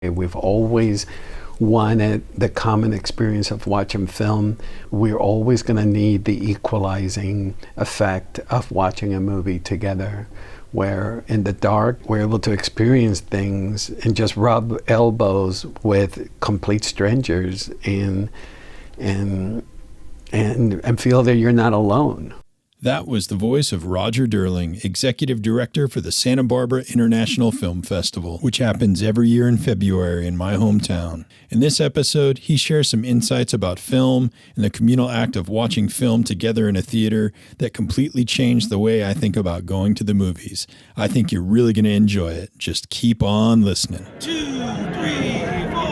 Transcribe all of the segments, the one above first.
We've always wanted the common experience of watching film. We're always going to need the equalizing effect of watching a movie together, where in the dark we're able to experience things and just rub elbows with complete strangers and feel that you're not alone. That was the voice of Roger Durling, Executive Director for the Santa Barbara International Film Festival, which happens every year in February in my hometown. In this episode, he shares some insights about film and the communal act of watching film together in a theater that completely changed the way I think about going to the movies. I think you're really going to enjoy it. Just keep on listening. 2, 3, 4.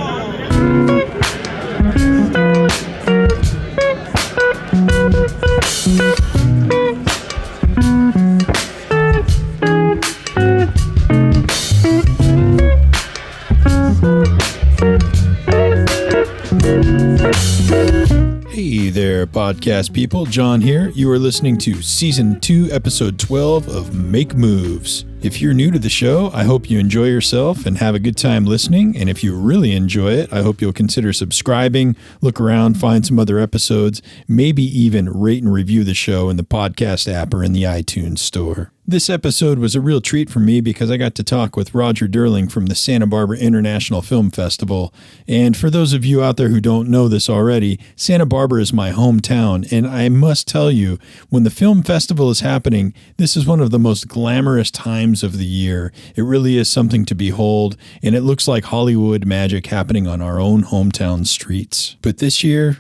Hey there, podcast people. John here. You are listening to Season 2, Episode 12 of Make Moves. If you're new to the show, I hope you enjoy yourself and have a good time listening. And if you really enjoy it, I hope you'll consider subscribing, look around, find some other episodes, maybe even rate and review the show in the podcast app or in the iTunes store. This episode was a real treat for me because I got to talk with Roger Durling from the Santa Barbara International Film Festival. And for those of you out there who don't know this already, Santa Barbara is my hometown. And I must tell you, when the film festival is happening, this is one of the most glamorous times of the year. It really is something to behold, and it looks like Hollywood magic happening on our own hometown streets. But this year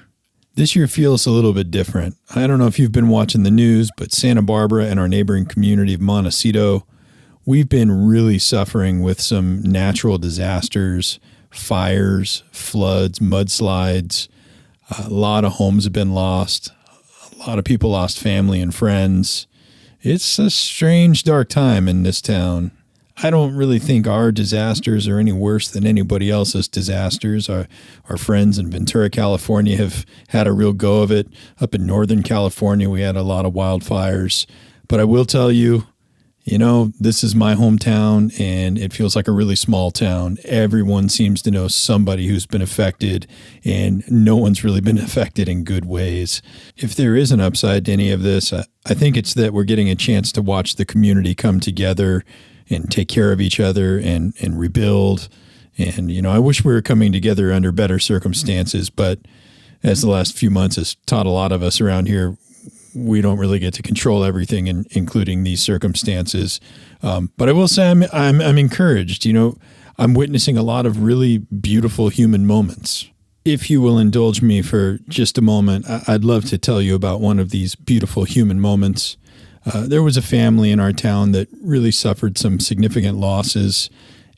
feels a little bit different. I don't know if you've been watching the news, but Santa Barbara and our neighboring community of Montecito, we've been really suffering with some natural disasters, fires, floods, mudslides. A lot of homes have been lost. A lot of people lost family and friends. It's a strange, dark time in this town. I don't really think our disasters are any worse than anybody else's disasters. Our friends in Ventura, California have had a real go of it. Up in Northern California, we had a lot of wildfires. But I will tell you, this is my hometown, and it feels like a really small town. Everyone seems to know somebody who's been affected, and no one's really been affected in good ways. If there is an upside to any of this, I think it's that we're getting a chance to watch the community come together and take care of each other and rebuild. And, I wish we were coming together under better circumstances, but as the last few months has taught a lot of us around here, we don't really get to control everything, including these circumstances. But I will say I'm encouraged. I'm witnessing a lot of really beautiful human moments. If you will indulge me for just a moment, I'd love to tell you about one of these beautiful human moments. There was a family in our town that really suffered some significant losses,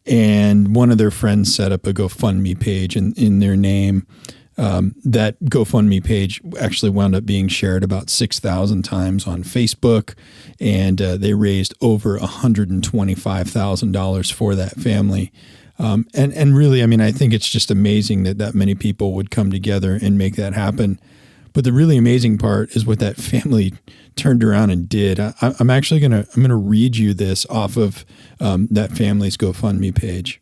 and one of their friends set up a GoFundMe page in their name. That GoFundMe page actually wound up being shared about 6,000 times on Facebook, and they raised over $125,000 for that family. And really, I think it's just amazing that many people would come together and make that happen. But the really amazing part is what that family turned around and did. I'm actually gonna read you this off of that family's GoFundMe page.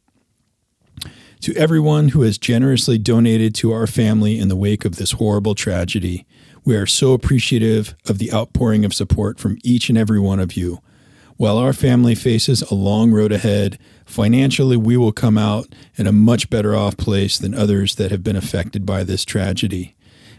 To everyone who has generously donated to our family in the wake of this horrible tragedy, we are so appreciative of the outpouring of support from each and every one of you. While our family faces a long road ahead, financially we will come out in a much better off place than others that have been affected by this tragedy.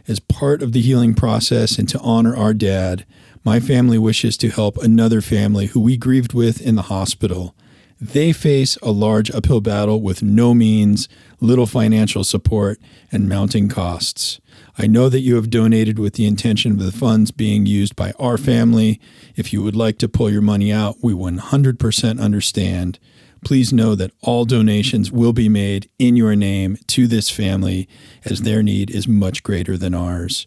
As part of the healing process and to honor our dad, my family wishes to help another family who we grieved with in the hospital. They face a large uphill battle with no means, little financial support, and mounting costs. I know that you have donated with the intention of the funds being used by our family. If you would like to pull your money out, we 100% understand. Please know that all donations will be made in your name to this family, as their need is much greater than ours.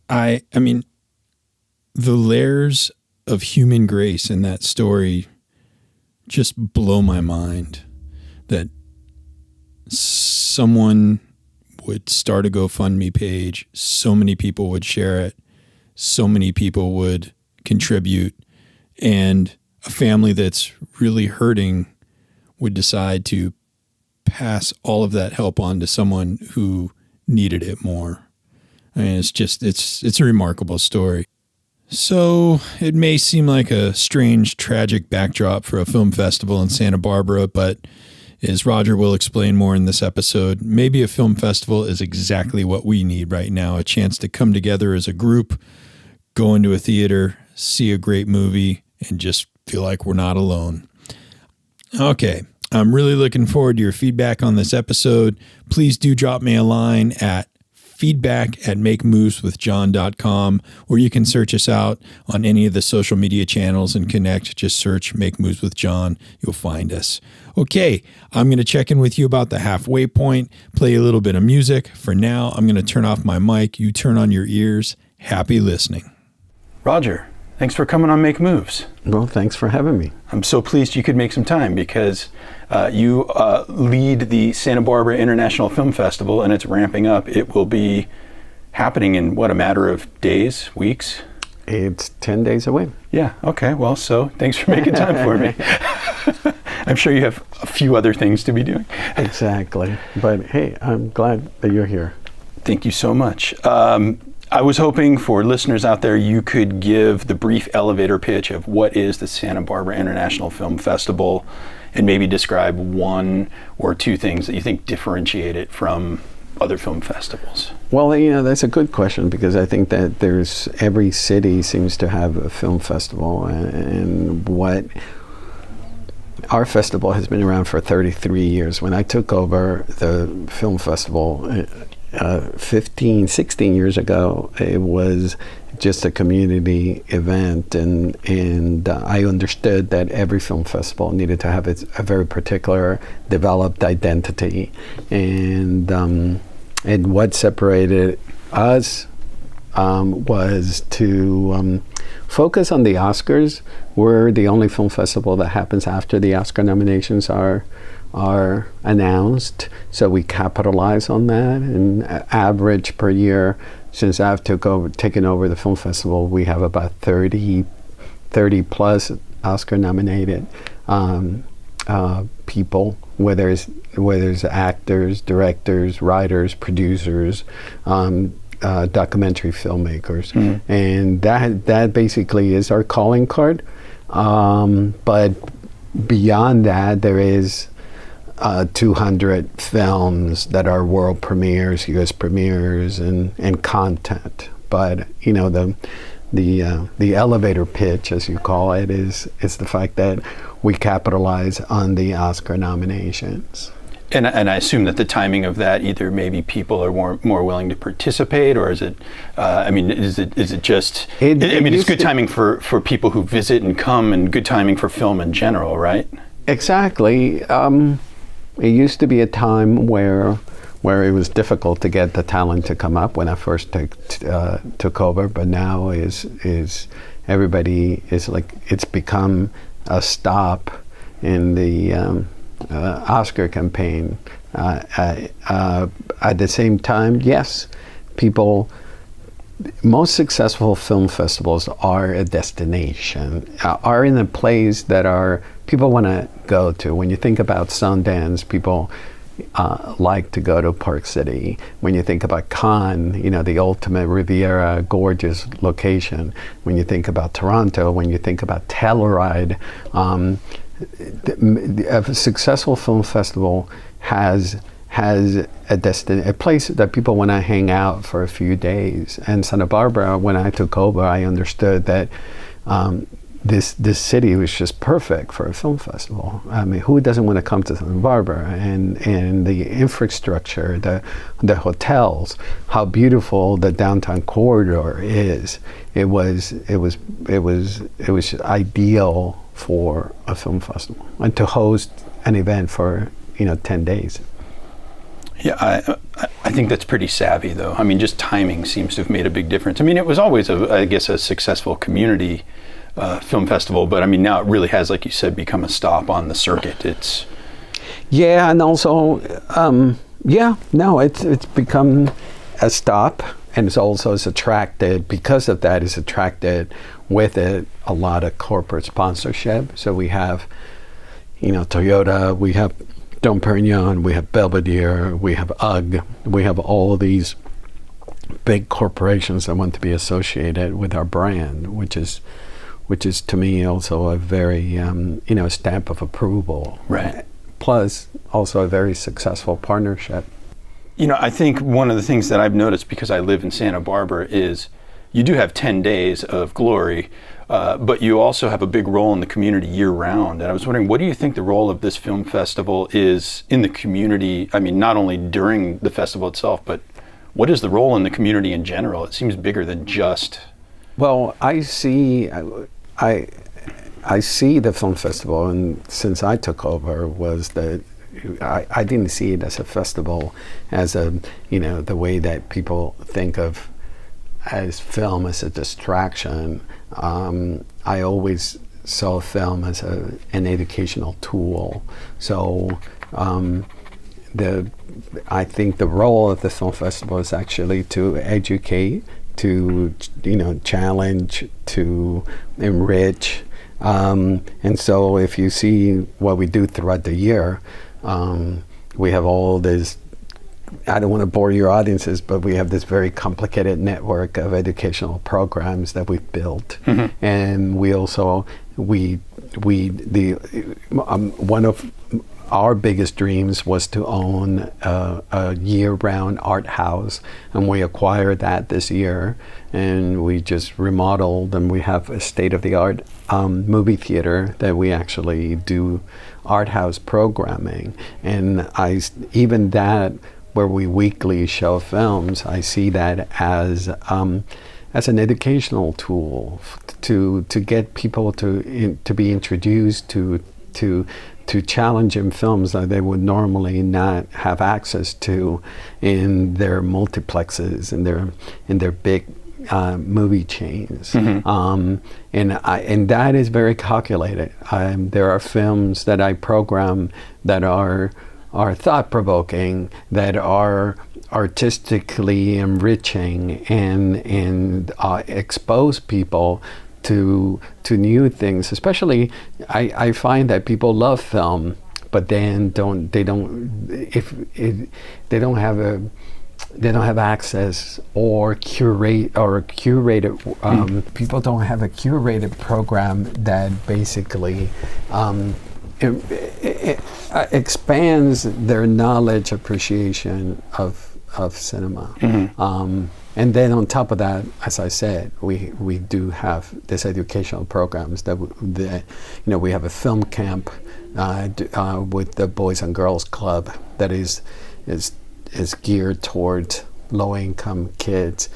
I mean, the layers of human grace in that story just blow my mind. That someone would start a GoFundMe page, so many people would share it, so many people would contribute, and a family that's really hurting would decide to pass all of that help on to someone who needed it more. I mean, it's a remarkable story. So it may seem like a strange, tragic backdrop for a film festival in Santa Barbara, but as Roger will explain more in this episode, maybe a film festival is exactly what we need right now, a chance to come together as a group, go into a theater, see a great movie, and just feel like we're not alone. Okay, I'm really looking forward to your feedback on this episode. Please do drop me a line at feedback@makemoveswithjohn.com, or you can search us out on any of the social media channels and connect. Just search Make Moves with John. You'll find us. Okay, I'm going to check in with you about the halfway point, play a little bit of music. For now, I'm going to turn off my mic. You turn on your ears. Happy listening. Roger, thanks for coming on Make Moves. Well, thanks for having me. I'm so pleased you could make some time because you lead the Santa Barbara International Film Festival, and it's ramping up. It will be happening in, what, a matter of days, weeks? It's 10 days away. Yeah, okay. Well, so thanks for making time for me. I'm sure you have a few other things to be doing. Exactly. But hey, I'm glad that you're here. Thank you so much. I was hoping for listeners out there, you could give the brief elevator pitch of what is the Santa Barbara International Film Festival, and maybe describe one or two things that you think differentiate it from other film festivals. Well, that's a good question, because I think that every city seems to have a film festival, and what our festival has been around for 33 years. When I took over the film festival 16 years ago, it was just a community event, and I understood that every film festival needed to have a very particular developed identity, and what separated us was to focus on the Oscars. We're the only film festival that happens after the Oscar nominations are announced, so we capitalize on that. And average per year, since I've taken over the film festival, we have about 30 plus Oscar nominated people, whether it's actors, directors, writers, producers, documentary filmmakers, and that basically is our calling card. But beyond that, there is 200 films that are world premieres, U.S. premieres, and content. But the elevator pitch, as you call it, is the fact that we capitalize on the Oscar nominations. And I assume that the timing of that, either maybe people are more willing to participate, or is it? Is it just? It's good timing for people who visit and come, and good timing for film in general, right? Exactly. It used to be a time where it was difficult to get the talent to come up when I first took over, but now is everybody is like, it's become a stop in the Oscar campaign. At the same time, yes, most successful film festivals are a destination, are in a place that people want to go to. When you think about Sundance, people like to go to Park City. When you think about Cannes, the ultimate Riviera, gorgeous location. When you think about Toronto, when you think about Telluride, a successful film festival has a place that people want to hang out for a few days. And Santa Barbara, when I took over, I understood that this city was just perfect for a film festival. I mean, who doesn't want to come to Santa Barbara? And the infrastructure, the hotels, how beautiful the downtown corridor is. It was ideal for a film festival, and to host an event for 10 days. Yeah, I think that's pretty savvy, though. I mean, just timing seems to have made a big difference. I mean, it was always a successful community film festival, but I mean, now it really has, like you said, become a stop on the circuit. And also, it's become a stop, and it's attracted, because of that, it's attracted with it a lot of corporate sponsorship. So we have, Toyota, we have Dom Perignon, we have Belvedere, we have UGG, we have all of these big corporations that want to be associated with our brand, which is to me also a very stamp of approval. Right. Plus also a very successful partnership. I think one of the things that I've noticed, because I live in Santa Barbara, is you do have 10 days of glory, but you also have a big role in the community year-round. And I was wondering, what do you think the role of this film festival is in the community? I mean, not only during the festival itself, but what is the role in the community in general? It seems bigger than just... Well, I see the film festival, and since I took over, was that I didn't see it as a festival, as the way that people think of as film as a distraction. I always saw film as an educational tool. So I think the role of the film festival is actually to educate, to challenge, to enrich. And so if you see what we do throughout the year, we have all this, I don't want to bore your audiences, but we have this very complicated network of educational programs that we've built. Mm-hmm. And we also, one of our biggest dreams was to own a year-round art house, and we acquired that this year, and we just remodeled, and we have a state-of-the-art movie theater that we actually do art house programming. And even that, where we weekly show films, I see that as an educational tool to get people to be introduced to challenging films that they would normally not have access to in their multiplexes, in their big movie chains. Mm-hmm. And that is very calculated. There are films that I program that are thought-provoking, that are artistically enriching, and expose people to new things. Especially, I find that people love film, but then they don't have access or curated. People don't have a curated program that basically it expands their knowledge, appreciation of cinema. Mm-hmm. And then on top of that, as I said, we do have this educational programs that we have a film camp with the Boys and Girls Club that is geared towards low-income kids.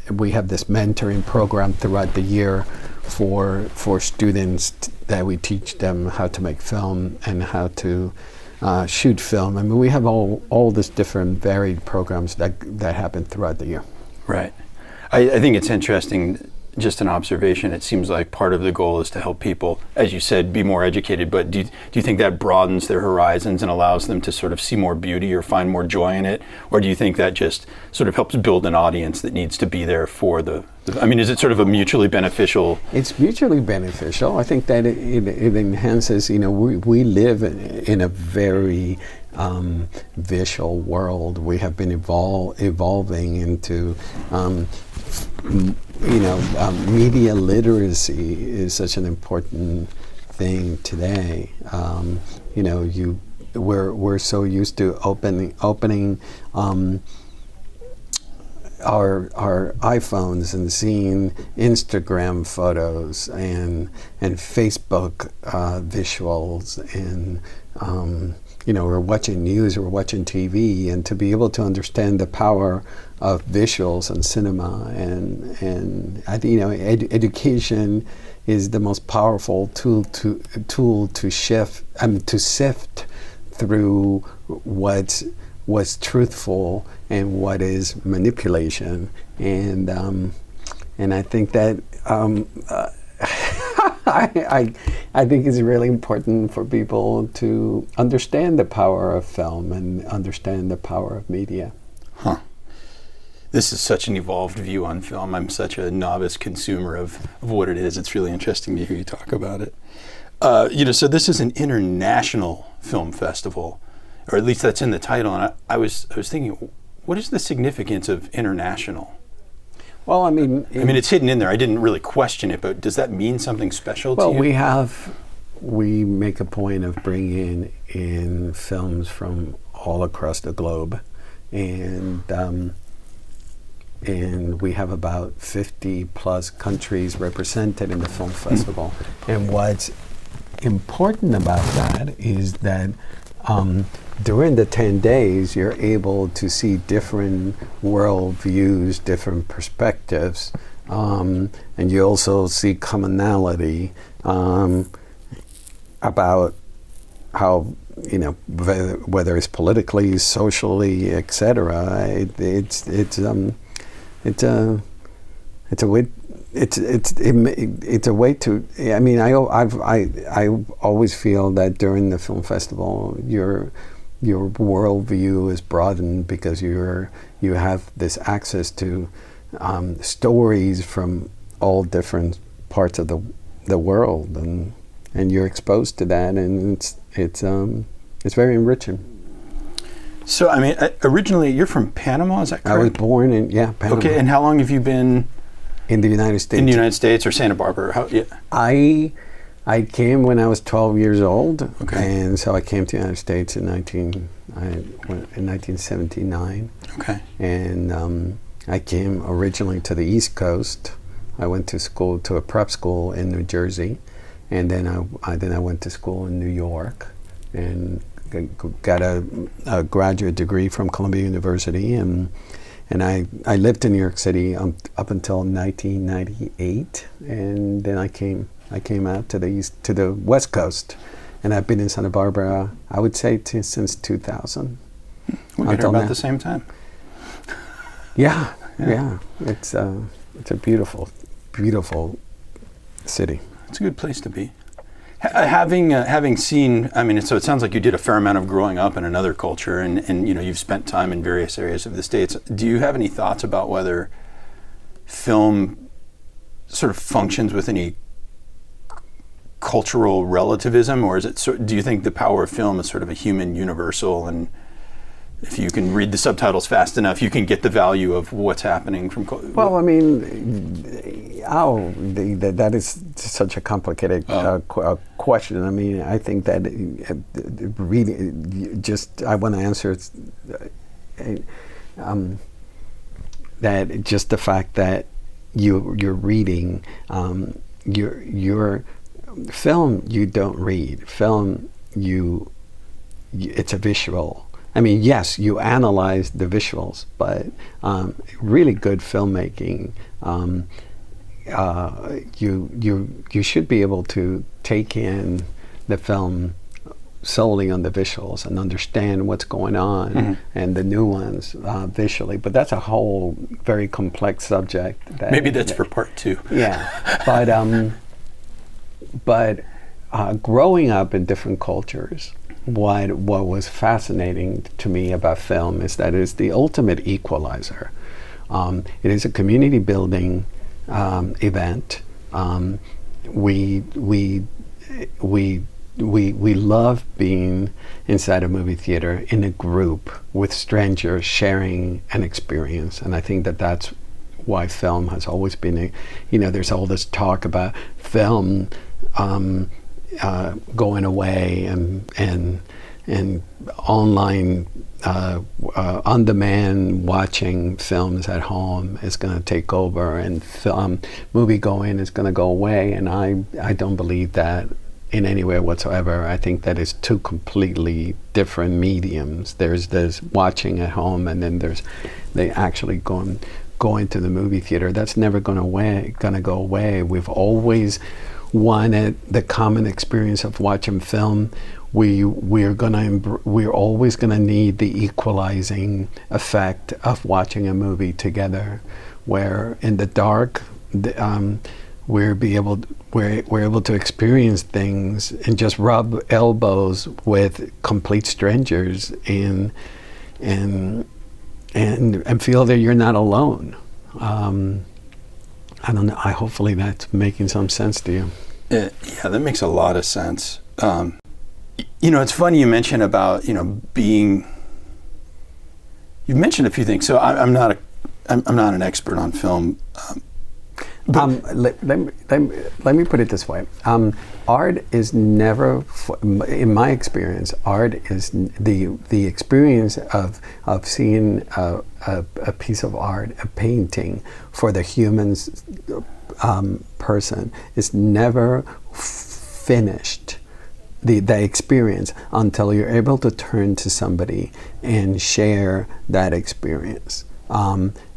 We have this mentoring program throughout the year for students that we teach them how to make film and how to shoot film. I mean, we have all these different varied programs that happen throughout the year. Right. I think it's interesting, just an observation. It seems like part of the goal is to help people, as you said, be more educated, but do you think that broadens their horizons and allows them to sort of see more beauty or find more joy in it? Or do you think that just sort of helps build an audience that needs to be there for is it sort of a mutually beneficial? It's mutually beneficial. I think that it enhances, we live in a very visual world. We have been evolving into, media literacy is such an important thing today. We're so used to opening our iPhones and seeing Instagram photos and Facebook visuals, and we're watching news, we're watching TV, and to be able to understand the power of visuals and cinema, and I think education is the most powerful tool to sift through what's truthful and what is manipulation, and I think that I think it's really important for people to understand the power of film and understand the power of media. Huh. This is such an evolved view on film. I'm such a novice consumer of what it is. It's really interesting to hear you talk about it. So this is an international film festival, or at least that's in the title. And I was thinking, what is the significance of international? Well, I mean, it's hidden in there. I didn't really question it, but does that mean something special to you? Well, we make a point of bringing in films from all across the globe, and we have about 50 plus countries represented in the film festival. And what's important about that is that during the 10 days, you're able to see different world views, different perspectives, and you also see commonality about how, whether it's politically, socially, etc. It's a way to. I mean, I always feel that during the film festival, your worldview is broadened because you have this access to stories from all different parts of the world, and you're exposed to that, and it's very enriching. So, I mean, originally you're from Panama, is that correct? I was born in Panama. Okay, and how long have you been in the United States? In the United States or Santa Barbara? I came when I was 12 years old, okay. And so I came to the United States in 1979. Okay. And I came originally to the East Coast. I went to a prep school in New Jersey, and then I went to school in New York, and got a graduate degree from Columbia University, and I lived in New York City up until 1998, and then I came out to the West Coast, and I've been in Santa Barbara, I would say, since 2000. We got here about the same time. Yeah. It's a beautiful, beautiful city. It's a good place to be. Having seen, so it sounds like you did a fair amount of growing up in another culture, and you've spent time in various areas of the States. Do you have any thoughts about whether film sort of functions with any cultural relativism, or is it? Do you think the power of film is sort of a human universal, and if you can read the subtitles fast enough, you can get the value of what's happening from? Well, I mean, that is such a complicated question. I mean, I think that I want to answer that just the fact that you're reading your film, you don't read film. It's a visual. I mean, yes, you analyze the visuals, but really good filmmaking, you should be able to take in the film solely on the visuals and understand what's going on and the nuance visually. But that's a whole very complex subject. Maybe that's for part 2. Yeah, but growing up in different cultures, what was fascinating to me about film is that it's the ultimate equalizer. It is a community building event. We love being inside a movie theater in a group with strangers sharing an experience, and I think that that's why film has always been there's all this talk about film going away and online on-demand watching films at home is going to take over, and movie going is going to go away, and I don't believe that in any way whatsoever. I think that is two completely different mediums. There's watching at home, and then there's they actually going to the movie theater. That's never going to go away. We've always wanted the common experience of watching film. We're always going to need the equalizing effect of watching a movie together, where in the dark we're able to experience things and just rub elbows with complete strangers and feel that you're not alone. I don't know. Hopefully that's making some sense to you. Yeah, that makes a lot of sense. It's funny you mentioned about, being, you've mentioned a few things. So I'm not an expert on film. Let me put it this way. Art is never, in my experience, art is the experience of seeing a piece of art, a painting for the human's person is never finished. The experience until you're able to turn to somebody and share that experience.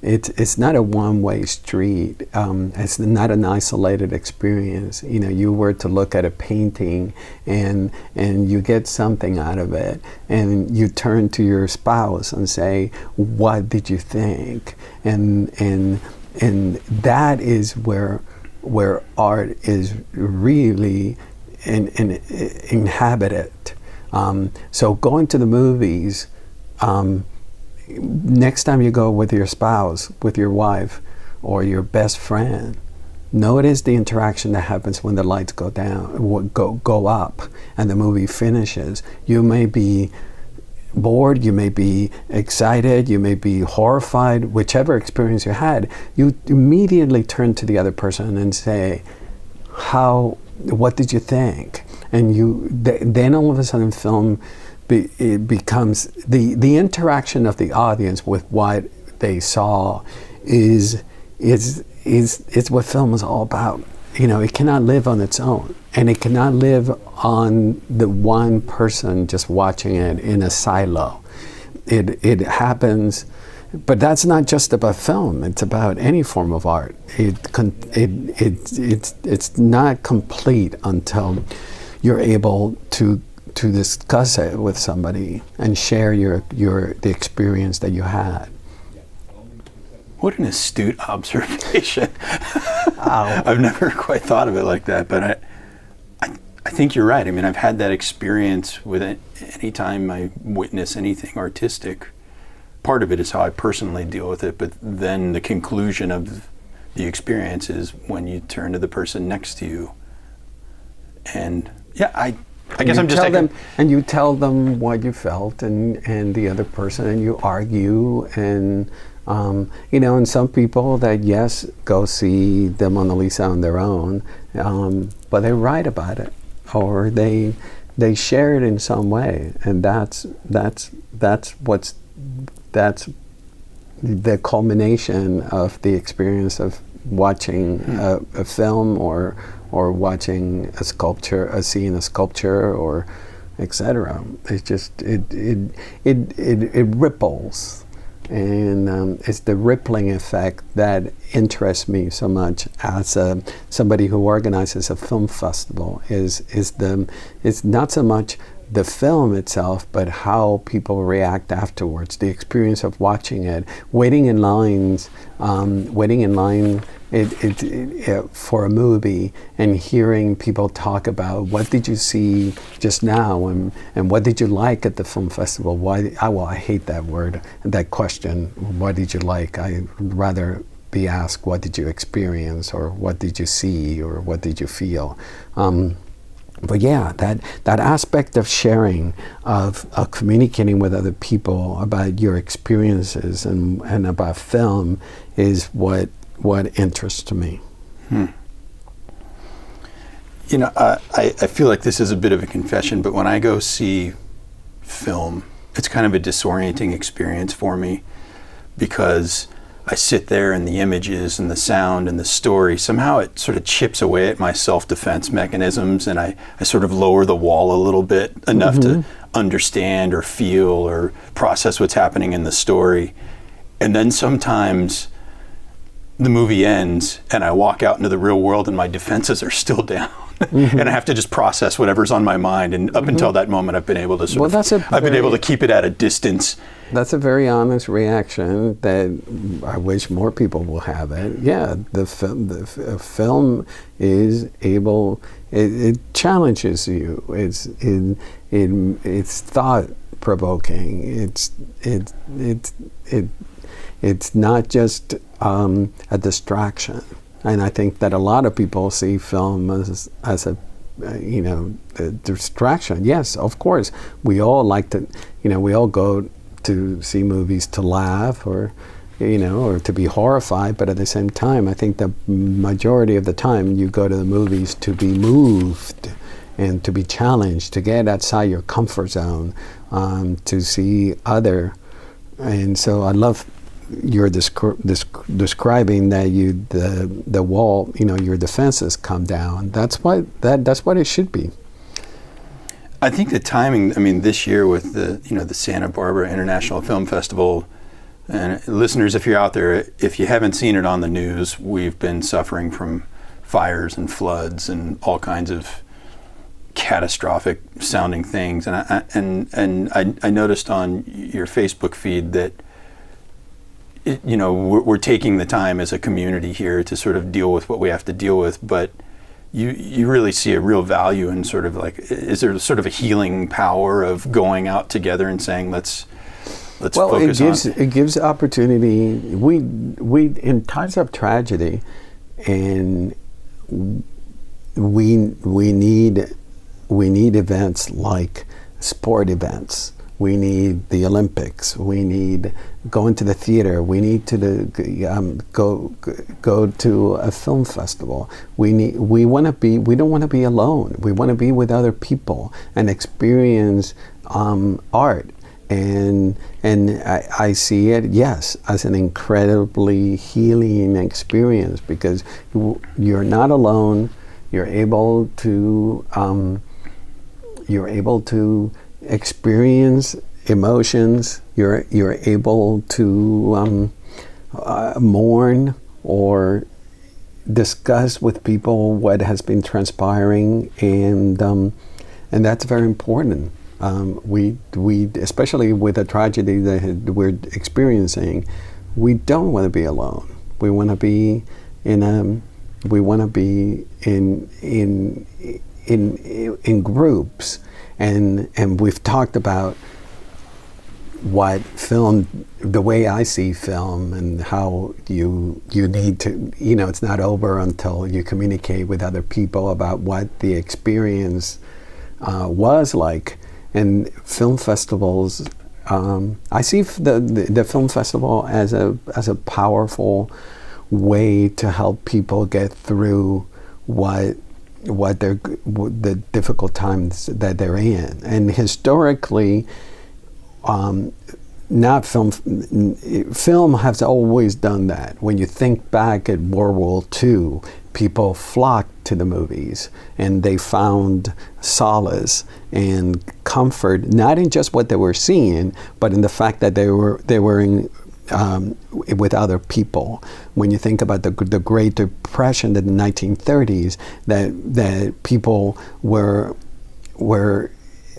It's not a one-way street. It's not an isolated experience. You were to look at a painting and you get something out of it, and you turn to your spouse and say, "What did you think?" And that is where art is really inhabited. So going to the movies. Next time you go with your spouse, with your wife, or your best friend, notice the interaction that happens when the lights go down, go up, and the movie finishes. You may be bored, you may be excited, you may be horrified, whichever experience you had. You immediately turn to the other person and say, what did you think? And then all of a sudden film it becomes the interaction of the audience with what they saw is what film is all about. It cannot live on its own, and it cannot live on the one person just watching it in a silo. It happens, but that's not just about film. It's about any form of art. It's not complete until you're able to discuss it with somebody and share the experience that you had. What an astute observation. I've never quite thought of it like that, but I think you're right. I mean, I've had that experience with it. Anytime I witness anything artistic, part of it is how I personally deal with it, but then the conclusion of the experience is when you turn to the person next to you. And yeah, I guess I'm just taking... And you tell them what you felt and the other person, and you argue, and and some people that, yes, go see the Mona Lisa on their own, but they write about it, or they share it in some way, and that's the culmination of the experience of watching a film or watching a sculpture, seeing a sculpture, or etc. It's just it ripples, and it's the rippling effect that interests me so much as somebody who organizes a film festival. It's not so much the film itself, but how people react afterwards, the experience of watching it, waiting in line for a movie, and hearing people talk about what did you see just now, and what did you like at the film festival. I hate that word, that question, what did you like? I'd rather be asked, what did you experience, or what did you see, or what did you feel? But yeah, that aspect of sharing, of communicating with other people about your experiences and about film is what interests me. I feel like this is a bit of a confession, but when I go see film, it's kind of a disorienting experience for me, because I sit there and the images and the sound and the story, somehow it sort of chips away at my self-defense mechanisms, and I sort of lower the wall a little bit, enough to understand or feel or process what's happening in the story. And then sometimes the movie ends and I walk out into the real world and my defenses are still down. And I have to just process whatever's on my mind. And up until that moment, I've been able to I've been able to keep it at a distance. That's a very honest reaction that I wish more people will have it. Yeah, the film is able. It challenges you. It's thought provoking. It's not just a distraction. And I think that a lot of people see film as a the distraction. Yes, of course, we all like to, we all go to see movies to laugh or to be horrified, but at the same time, I think the majority of the time you go to the movies to be moved and to be challenged, to get outside your comfort zone, to see other. And so I love your describing that the wall, your defenses come down. That's what it should be. I think the timing, this year with the Santa Barbara International Film Festival, and listeners, if you're out there, if you haven't seen it on the news, we've been suffering from fires and floods and all kinds of catastrophic sounding things. And I noticed on your Facebook feed that we're taking the time as a community here to sort of deal with what we have to deal with, but you really see a real value in sort of like, is there sort of a healing power of going out together and saying let's focus on it gives opportunity. We in times of tragedy, and we need events like sport events. We need the Olympics. We need going to the theater. We need to go to a film festival. We don't want to be alone. We want to be with other people and experience art. And I see it, yes, as an incredibly healing experience, because you're not alone. You're able to experience emotions. You're able to mourn or discuss with people what has been transpiring, and that's very important. We especially with a tragedy that we're experiencing, we don't want to be alone. We want to be in groups, and we've talked about what film, the way I see film, and how you need to, it's not over until you communicate with other people about what the experience was like. And film festivals, I see the film festival as a powerful way to help people get through the difficult times that they're in. And historically, film has always done that. When you think back at World War II, people flocked to the movies, and they found solace and comfort, not in just what they were seeing, but in the fact that they were in, with other people. When you think about the Great Depression in the 1930s, that people were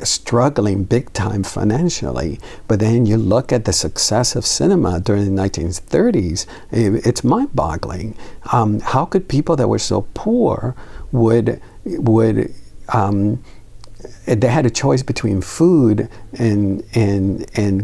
struggling big time financially, but then you look at the success of cinema during the 1930s, it's mind-boggling. How could people that were so poor would they had a choice between food and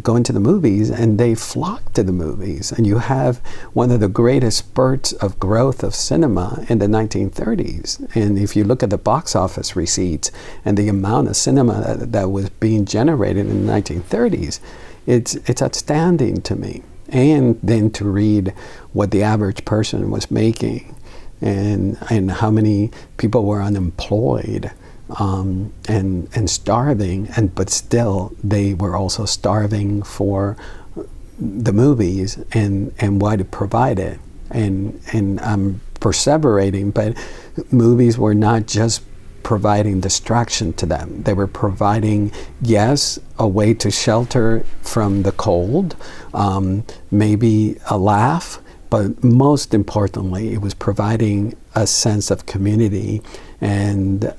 going to the movies, and they flocked to the movies. And you have one of the greatest spurts of growth of cinema in the 1930s. And if you look at the box office receipts and the amount of cinema that was being generated in the 1930s, it's outstanding to me. And then to read what the average person was making, and how many people were unemployed, and starving, but still they were also starving for the movies and what it provided. And I'm perseverating, but movies were not just providing distraction to them. They were providing, yes, a way to shelter from the cold, maybe a laugh, but most importantly, it was providing a sense of community and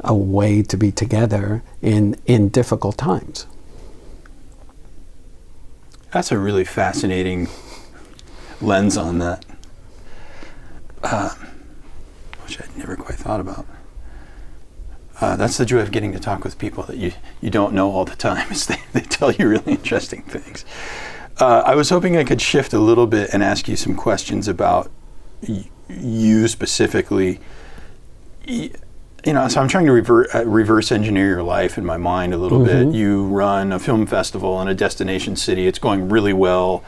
a way to be together in difficult times. That's a really fascinating lens on that, which I'd never quite thought about. That's the joy of getting to talk with people that you don't know all the time, is they tell you really interesting things. I was hoping I could shift a little bit and ask you some questions about you specifically. So I'm trying to reverse engineer your life in my mind a little bit. You run a film festival in a destination city. It's going really well.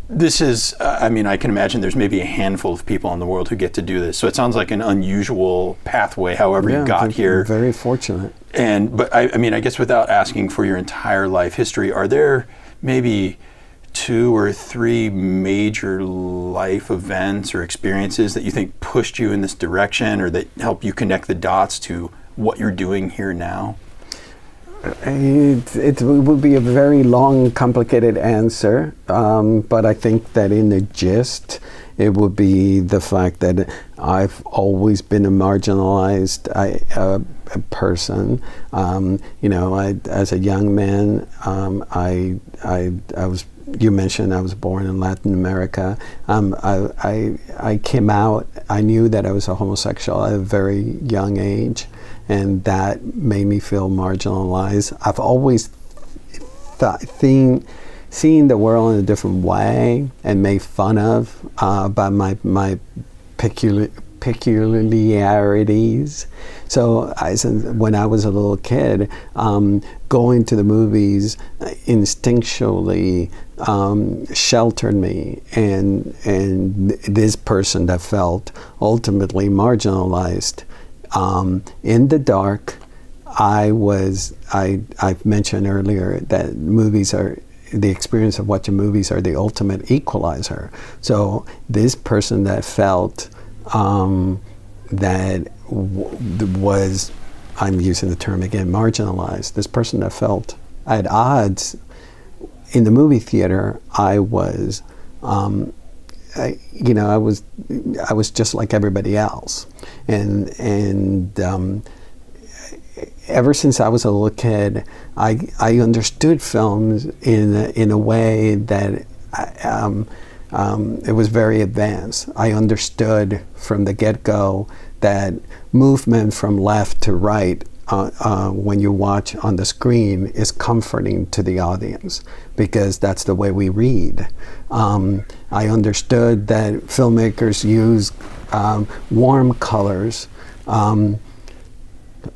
This is, I can imagine there's maybe a handful of people in the world who get to do this. So it sounds like an unusual pathway, however you got here. Very fortunate. But I guess without asking for your entire life history, are there maybe 2 or 3 major life events or experiences that you think pushed you in this direction, or that help you connect the dots to what you're doing here now? It would be a very long, complicated answer, but I think that in the gist, it would be the fact that I've always been a marginalized person. As a young man, I was. You mentioned I was born in Latin America. I came out. I knew that I was a homosexual at a very young age, and that made me feel marginalized. I've always seen the world in a different way and made fun of by my peculiarities. So when I was a little kid, going to the movies instinctually sheltered me, and this person that felt ultimately marginalized. In the dark, I've mentioned earlier that the experience of watching movies are the ultimate equalizer. So this person that felt that was, I'm using the term again, marginalized, this person that felt at odds in the movie theater, I was just like everybody else, and ever since I was a little kid, I understood films in a way that it was very advanced. I understood from the get-go that movement from left to right when you watch on the screen is comforting to the audience, because that's the way we read. I understood that filmmakers use warm colors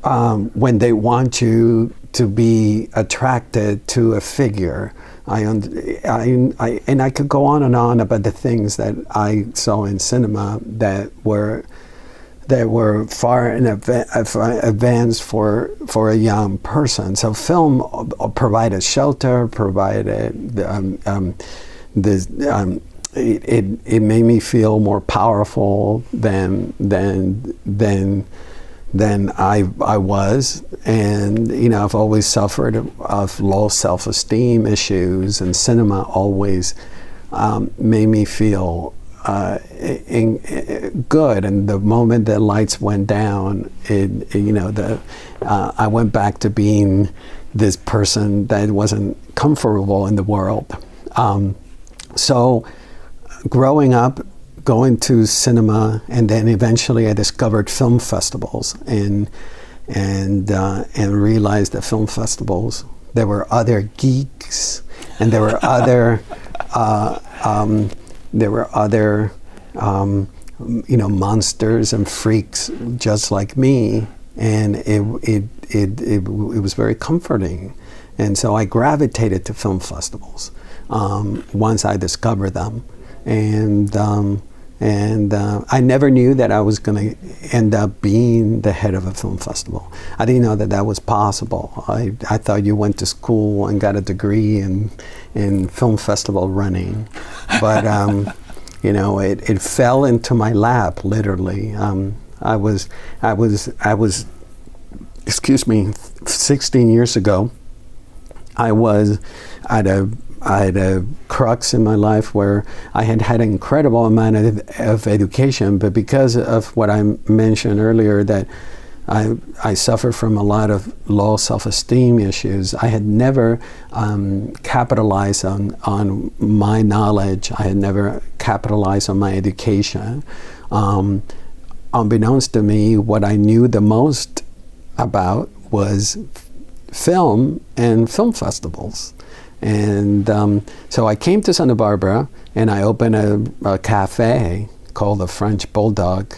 when they want you to be attracted to a figure. And I could go on and on about the things that I saw in cinema that were far in advance for a young person. So film provided shelter, it made me feel more powerful than I was, and I've always suffered of low self-esteem issues, and cinema always made me feel good. And the moment the lights went down, I went back to being this person that wasn't comfortable in the world. So growing up, going to cinema, and then eventually I discovered film festivals and realized that film festivals, there were other geeks, and there were other monsters and freaks just like me, and it was very comforting, and so I gravitated to film festivals once I discovered them, and I never knew that I was going to end up being the head of a film festival. I didn't know that was possible. I thought you went to school and got a degree in film festival running, but it fell into my lap, literally. I was 16 years ago. I was at a crux in my life where I had an incredible amount of education, but because of what I mentioned earlier, that I suffer from a lot of low self-esteem issues, I had never capitalized on my knowledge. I had never capitalized on my education. Unbeknownst to me, what I knew the most about was film and film festivals. And so I came to Santa Barbara, and I opened a cafe called the French Bulldog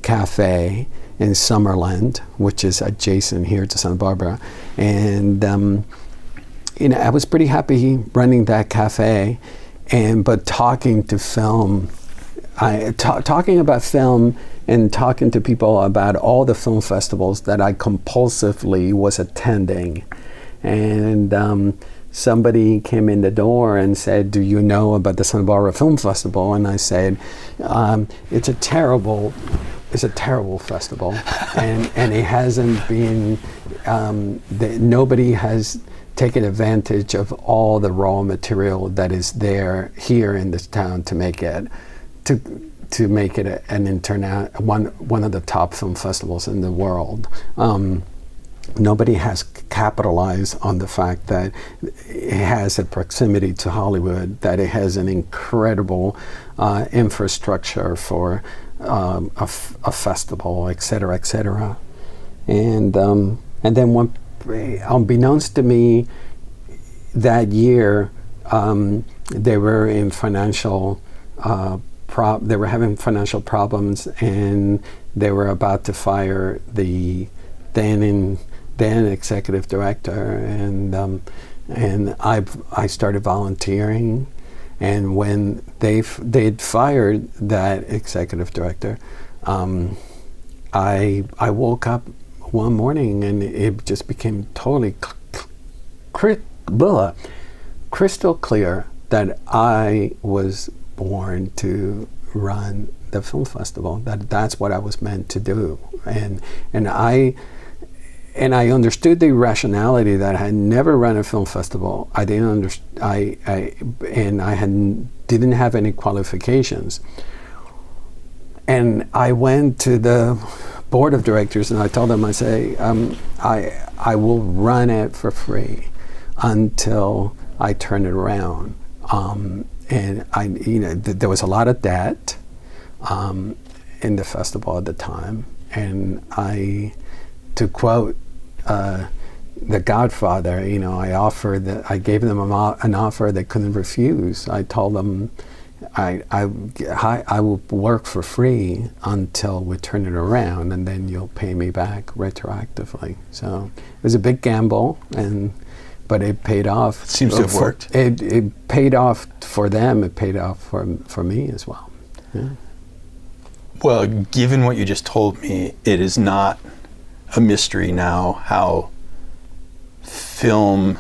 Cafe, in Summerland, which is adjacent here to Santa Barbara. And I was pretty happy running that cafe, but talking to film, talking about film and talking to people about all the film festivals that I compulsively was attending. And somebody came in the door and said, "Do you know about the Santa Barbara Film Festival?" And I said, it's a terrible festival, and it hasn't been, nobody has taken advantage of all the raw material that is there here in this town to make it one of the top film festivals in the world. Nobody has capitalized on the fact that it has a proximity to Hollywood, that it has an incredible infrastructure for a festival, et cetera, et cetera. And then unbeknownst to me, that year, they were in financial they were having financial problems, and they were about to fire the then executive director, and I started volunteering. And when they'd fired that executive director, I woke up one morning and it just became totally crystal clear that I was born to run the film festival. That's what I was meant to do, and I understood the rationality that I had never run a film festival. I didn't didn't have any qualifications. And I went to the board of directors and I told them, I will run it for free until I turn it around. And there was a lot of debt in the festival at the time, and to quote The Godfather, I gave them an offer they couldn't refuse. I told them, I will work for free until we turn it around, and then you'll pay me back retroactively. So it was a big gamble, but it paid off. It seems to have worked. It paid off for them. It paid off for me as well. Yeah. Well, given what you just told me, it is not a mystery now how film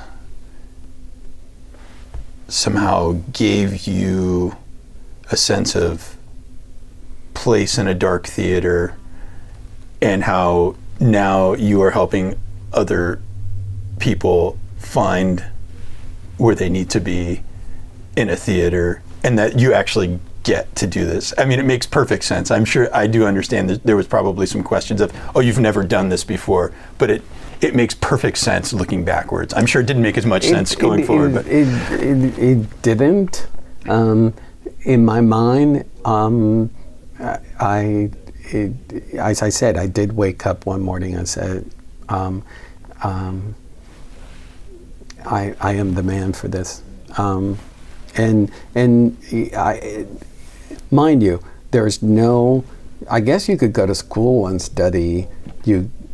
somehow gave you a sense of place in a dark theater, and how now you are helping other people find where they need to be in a theater, and that you actually get to do this. I mean, it makes perfect sense. I'm sure I do understand that there was probably some questions of, oh, you've never done this before, but it makes perfect sense looking backwards. I'm sure it didn't make as much sense going forward. But it didn't. In my mind, as I said, I did wake up one morning and said, I am the man for this. Mind you, there's no, I guess you could go to school and study.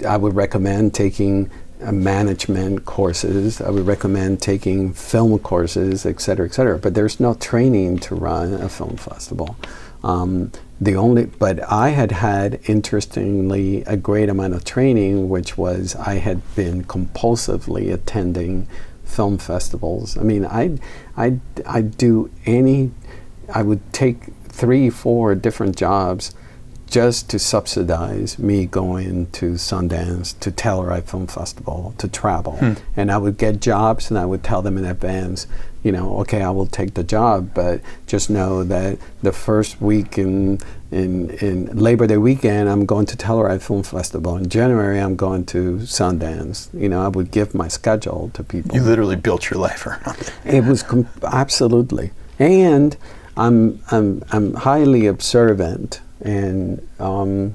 I would recommend taking management courses. I would recommend taking film courses, et cetera, but there's no training to run a film festival. But I had interestingly a great amount of training, which was I had been compulsively attending film festivals. I mean, I would take 3-4 different jobs just to subsidize me going to Sundance, to Telluride Film Festival, to travel. And I would get jobs and I would tell them in advance, okay, I will take the job, but just know that the first week in Labor Day weekend, I'm going to Telluride Film Festival. In January, I'm going to Sundance. I would give my schedule to people. You literally built your life around it. It was absolutely. And I'm highly observant. And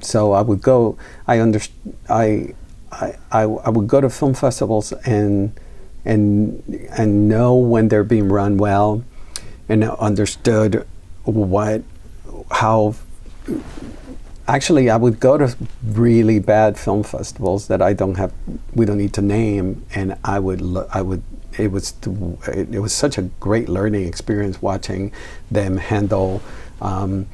so I would go. I would go to film festivals and know when they're being run well, and understood how Actually, I would go to really bad film festivals that we don't need to name, and I would. It was such a great learning experience watching them handle, a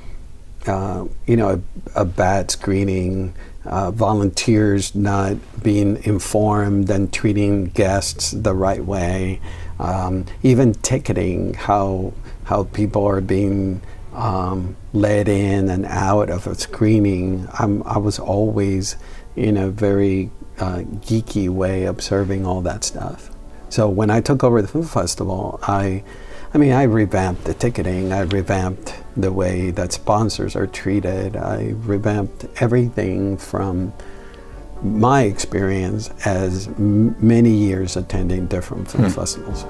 bad screening, volunteers not being informed and treating guests the right way, even ticketing, how people are being led in and out of a screening. I was always in a very geeky way observing all that stuff. So when I took over the film festival, I revamped the ticketing. I revamped the way that sponsors are treated. I revamped everything from my experience as many years attending different film festivals.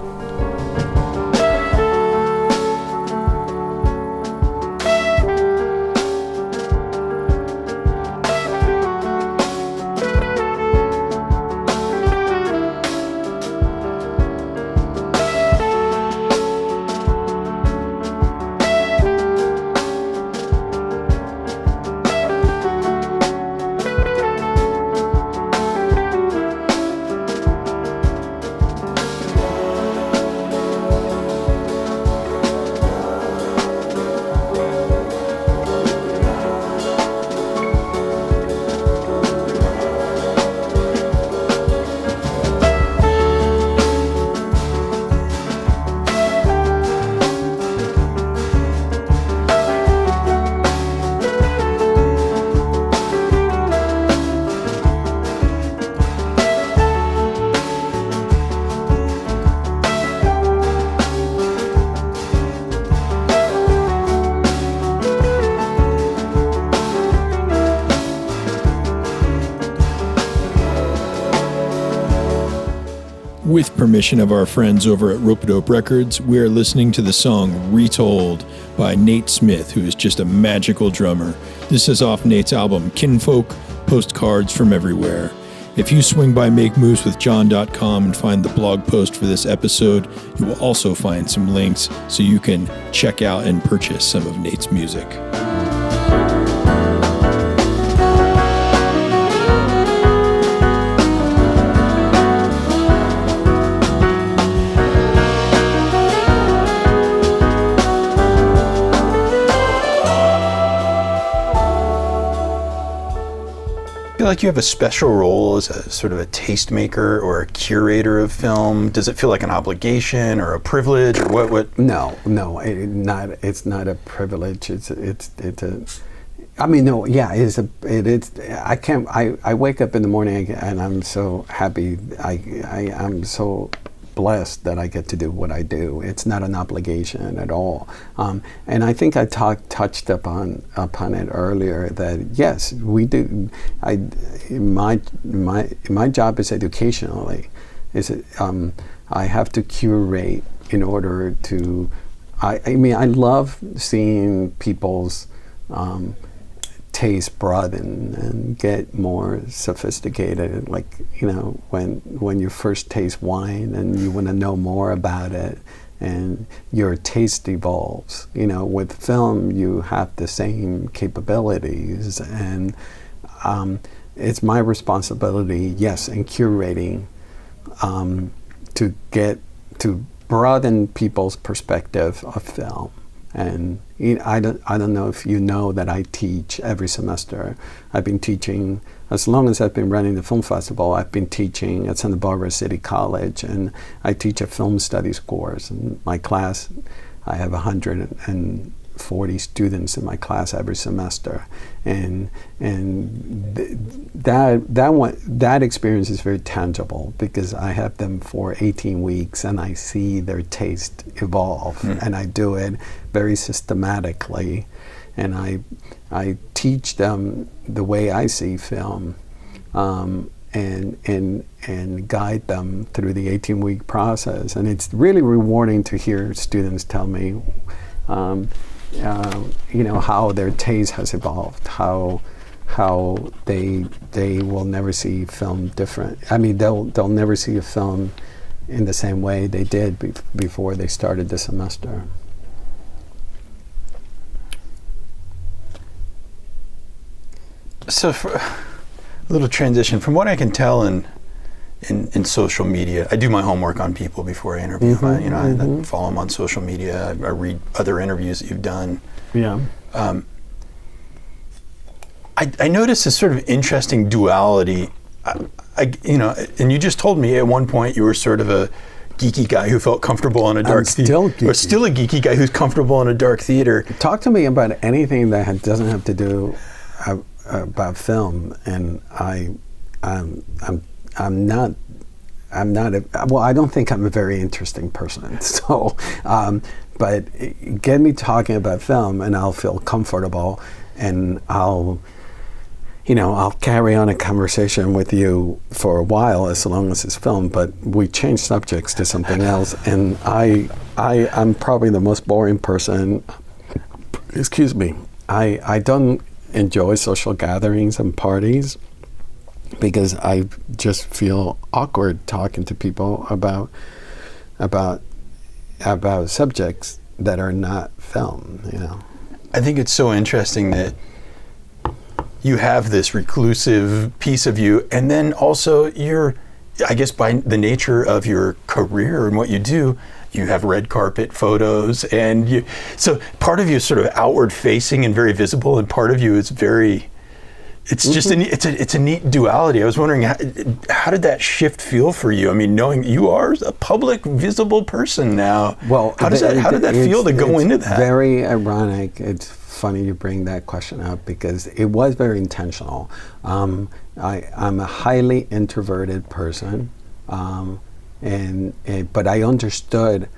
With permission of our friends over at Ropeadope Records, we are listening to the song Retold by Nate Smith, who is just a magical drummer. This is off Nate's album Kinfolk, Postcards from Everywhere. If you swing by MakeMovesWithJohn.com and find the blog post for this episode, you will also find some links so you can check out and purchase some of Nate's music. Feel like you have a special role as a sort of a tastemaker or a curator of film? Does it feel like an obligation or a privilege, or what? No, it's not a privilege. It's a. I mean, no, yeah, it is. I wake up in the morning and I'm so happy. I'm so blessed that I get to do what I do. It's not an obligation at all. And I think I touched upon it earlier that yes, we do. My job is educationally. I have to curate in order to. I love seeing people's taste broaden and get more sophisticated. Like, when you first taste wine and you want to know more about it, and your taste evolves. With film, you have the same capabilities, and it's my responsibility, yes, in curating, to broaden people's perspective of film. And I don't know if you know that I teach every semester. I've been teaching, as long as I've been running the film festival, I've been teaching at Santa Barbara City College, and I teach a film studies course. In my class, I have 140 students in my class every semester, and that experience is very tangible because I have them for 18 weeks and I see their taste evolve, and I do it very systematically, and I teach them the way I see film, and guide them through the 18-week process. And it's really rewarding to hear students tell me how their taste has evolved, how they will never see film different. I mean, they'll never see a film in the same way they did before they started the semester. So for a little transition, from what I can tell in social media, I do my homework on people before I interview them. I follow them on social media. I read other interviews that you've done. Yeah. I noticed this sort of interesting duality. And you just told me at one point you were sort of a geeky guy who felt comfortable in a dark theater. Or still a geeky guy who's comfortable in a dark theater. Talk to me about anything that doesn't have to do about film, and I'm not. I don't think I'm a very interesting person. So, but get me talking about film, and I'll feel comfortable, and I'll carry on a conversation with you for a while as long as it's film. But we change subjects to something else, and I'm probably the most boring person. Excuse me. I don't enjoy social gatherings and parties, because I just feel awkward talking to people about subjects that are not film. I think it's so interesting that you have this reclusive piece of you, and then also I guess by the nature of your career and what you do, you have red carpet photos, and so part of you is sort of outward facing and very visible, and part of you is very. It's just it's a neat duality. I was wondering, how did that shift feel for you? I mean, knowing you are a public, visible person now. Well, how did that feel to go into that? Very ironic. It's funny you bring that question up, because it was very intentional. I'm a highly introverted person, but I understood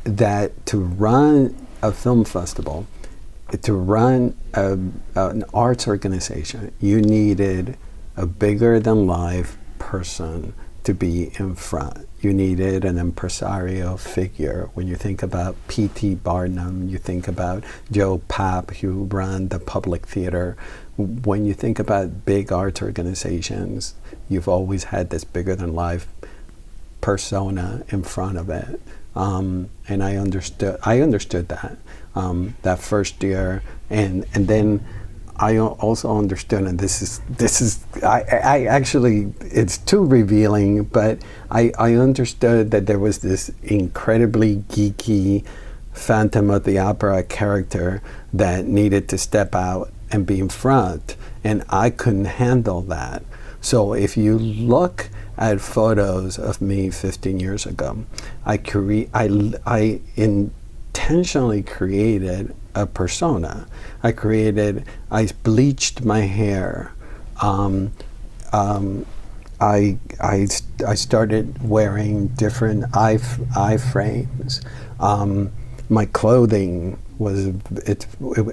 that to run a film festival, to run an arts organization, you needed a bigger than life person to be in front. You needed an impresario figure. When you think about P.T. Barnum, you think about Joe Papp, who ran the Public Theater. When you think about big arts organizations, you've always had this bigger than life persona in front of it. And I understood that. That first year, and then I also understood, and this is I actually, it's too revealing, but I understood that there was this incredibly geeky Phantom of the Opera character that needed to step out and be in front, and I couldn't handle that. So if you look at photos of me 15 years ago, I intentionally created a persona. I bleached my hair. I started wearing different eye frames. My clothing was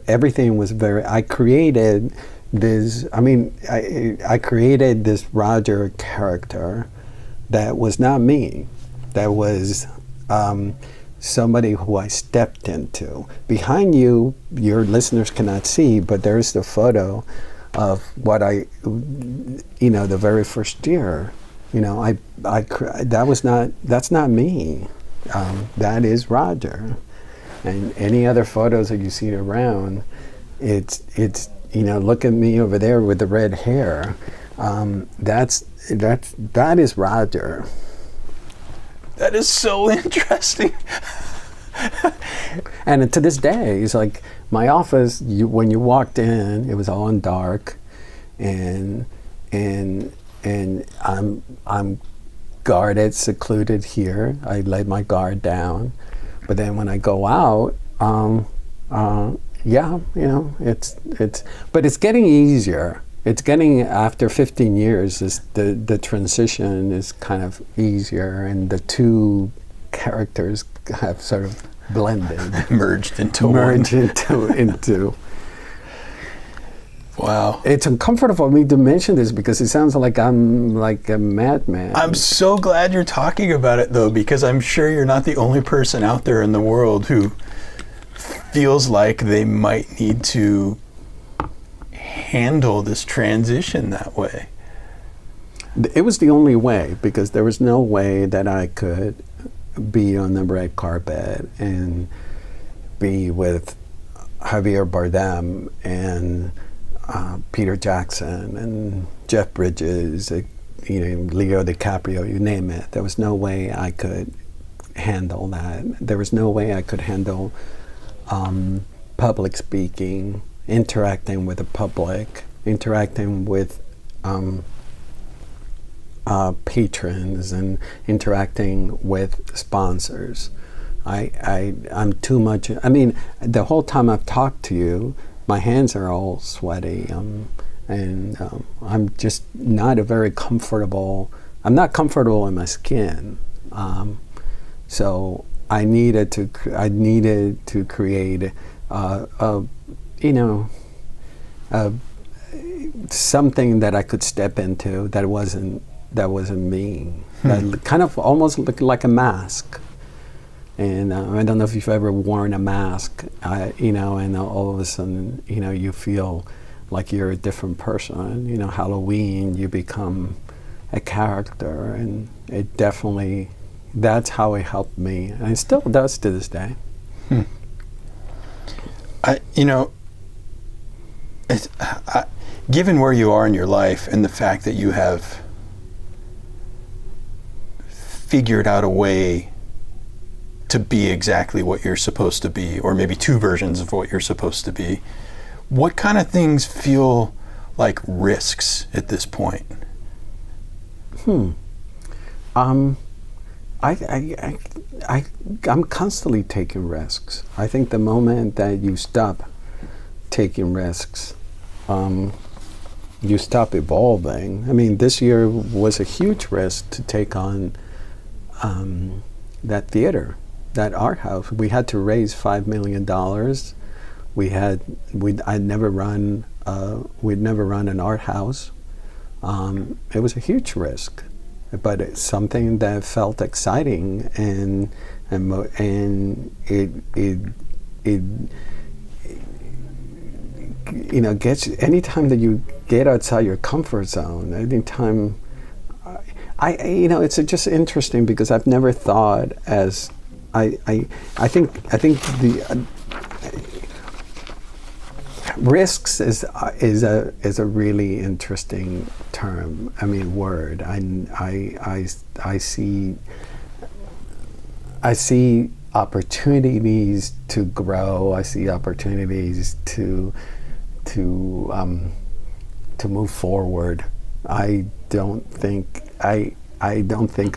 everything was very. I created this. I created this Roger character that was not me. That was. Somebody who I stepped into. Behind you, your listeners cannot see, but there's the photo of what the very first year. That's not me. That is Roger. And any other photos that you see around, it's look at me over there with the red hair. That is Roger. That is so interesting. And to this day, it's like my office. When you walked in, it was all in dark, and I'm guarded, secluded here. I laid my guard down, but then when I go out, but it's getting easier. It's getting, after 15 years, the transition is kind of easier, and the two characters have sort of blended. Merged into. Wow. It's uncomfortable for me to mention this because it sounds like I'm like a madman. I'm so glad you're talking about it, though, because I'm sure you're not the only person out there in the world who feels like they might need to handle this transition that way. It was the only way, because there was no way that I could be on the red carpet and be with Javier Bardem and Peter Jackson and Jeff Bridges, Leo DiCaprio, you name it. There was no way I could handle that. There was no way I could handle public speaking, interacting with the public, interacting with patrons, and interacting with sponsors. I'm too much. I mean, the whole time I've talked to you, my hands are all sweaty, and I'm just not I'm not comfortable in my skin. So I needed to create something that I could step into that wasn't me. That kind of almost looked like a mask. And I don't know if you've ever worn a mask, and all of a sudden, you feel like you're a different person. Halloween, you become a character, and it definitely, that's how it helped me, and it still does to this day. Given where you are in your life and the fact that you have figured out a way to be exactly what you're supposed to be, or maybe two versions of what you're supposed to be, what kind of things feel like risks at this point? I'm constantly taking risks. I think the moment that you stop taking risks, you stop evolving. I mean, this year was a huge risk to take on that theater, that art house. We had to raise $5 million. I'd never run an art house. It was a huge risk, but it's something that felt exciting, and it gets, anytime that you get outside your comfort zone, anytime. It's just interesting because I've never thought as I think the risks is a really interesting term. I mean, word. I see opportunities to grow. I see opportunities to move forward. I don't think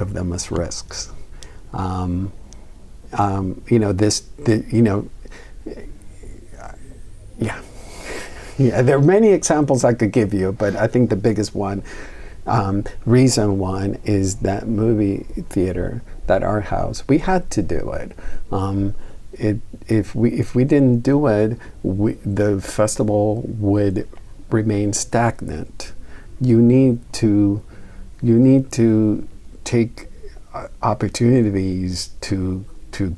of them as risks. There are many examples I could give you, but I think the biggest reason one is that movie theater, that art house. We had to do it. If we didn't do it, the festival would remain stagnant. You need to take opportunities to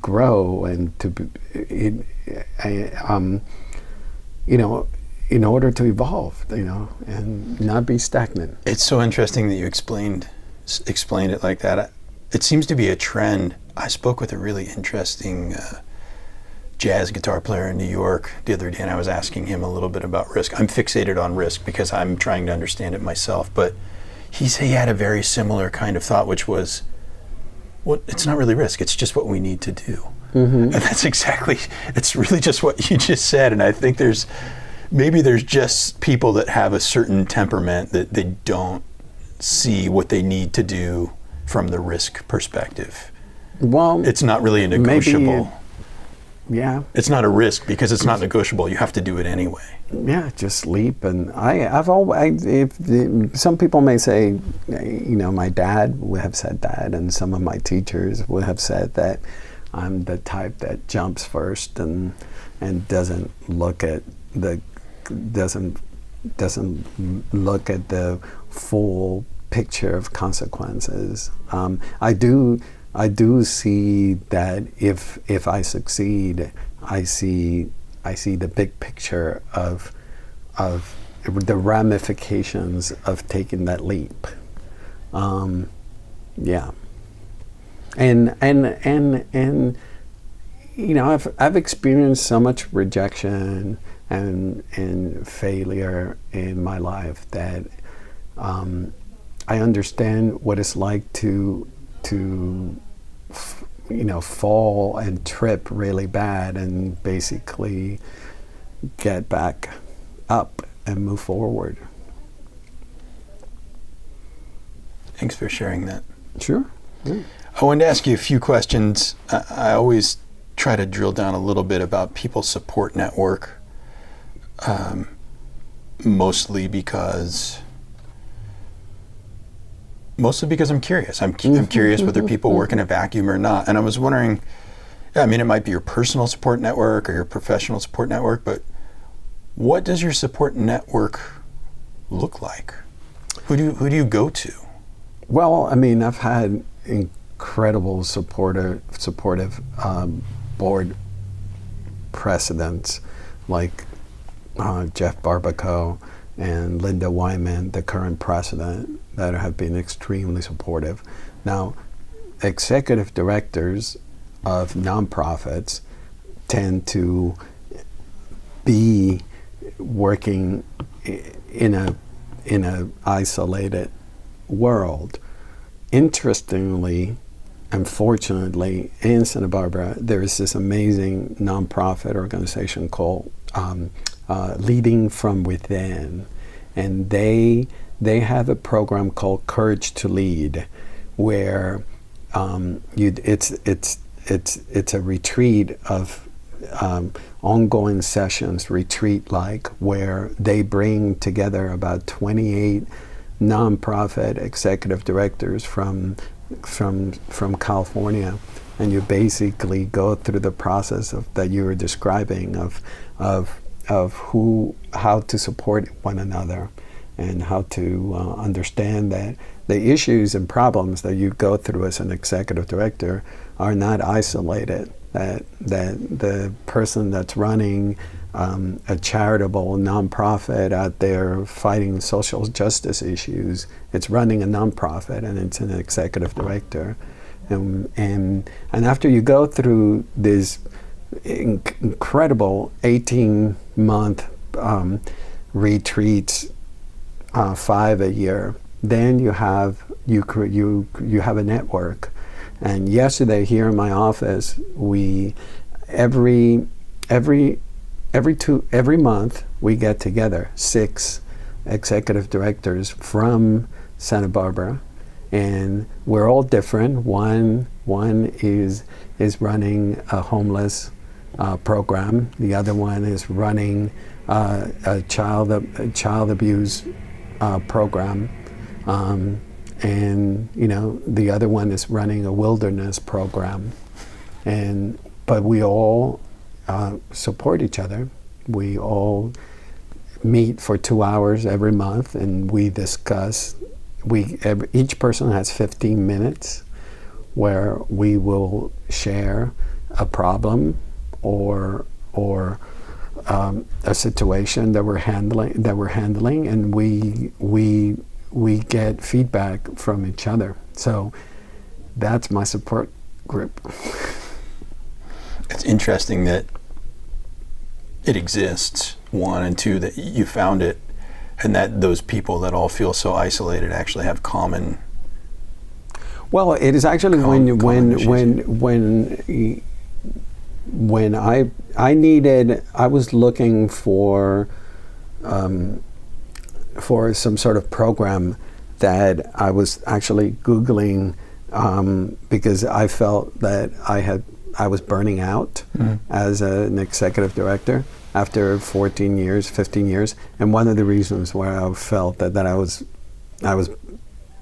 grow and in order to evolve, and not be stagnant. It's so interesting that you explained it like that. It seems to be a trend. I spoke with a really interesting jazz guitar player in New York the other day, and I was asking him a little bit about risk. I'm fixated on risk because I'm trying to understand it myself, but he had a very similar kind of thought, which was, well, it's not really risk, it's just what we need to do. Mm-hmm. And it's really just what you just said. And I think there's just people that have a certain temperament that they don't see what they need to do from the risk perspective. Well, it's not really a negotiable. Yeah. It's not a risk because it's not negotiable. You have to do it anyway. Yeah, just leap. And some people may say, my dad would have said that, and some of my teachers would have said that I'm the type that jumps first and doesn't look at the full picture of consequences. I do see that if I succeed, I see the big picture of the ramifications of taking that leap. Yeah. And I've experienced so much rejection and failure in my life, that I understand what it's like to fall and trip really bad and basically get back up and move forward. Thanks for sharing that. Sure. Yeah. I wanted to ask you a few questions. I always try to drill down a little bit about people's support network, mostly because I'm curious. I'm curious whether people work in a vacuum or not. And I was wondering, I mean, it might be your personal support network or your professional support network, but what does your support network look like? Who do you go to? Well, I mean, I've had incredible supportive board precedents like Jeff Barbaco and Linda Wyman, the current president, that have been extremely supportive. Now, executive directors of nonprofits tend to be working in a isolated world. Interestingly, unfortunately, in Santa Barbara, there is this amazing nonprofit organization called Leading from Within, and they have a program called Courage to Lead, where it's a retreat of ongoing sessions, retreat-like, where they bring together about 28 nonprofit executive directors from California, and you basically go through the process that you were describing of how to support one another, and how to understand that the issues and problems that you go through as an executive director are not isolated. That the person that's running a charitable nonprofit out there fighting social justice issues, it's running a nonprofit, and it's an executive director. And after you go through this incredible 18-month retreats, 5 a year, then you have a network. And yesterday here in my office, we every month we get together 6 executive directors from Santa Barbara, and we're all different. One is running a homeless program. The other one is running a child abuse program, and the other one is running a wilderness program. But we all support each other. We all meet for 2 hours every month, and we discuss. Each person has 15 minutes where we will share a problem or a situation that we're handling, and we get feedback from each other. So that's my support group. It's interesting that it exists, 1, and 2, that you found it, and that those people that all feel so isolated actually have common. Well, it is actually when I was looking for some sort of program that I was actually Googling, because I felt that I was burning out as an executive director after 14 years, 15 years. And one of the reasons why I felt that I was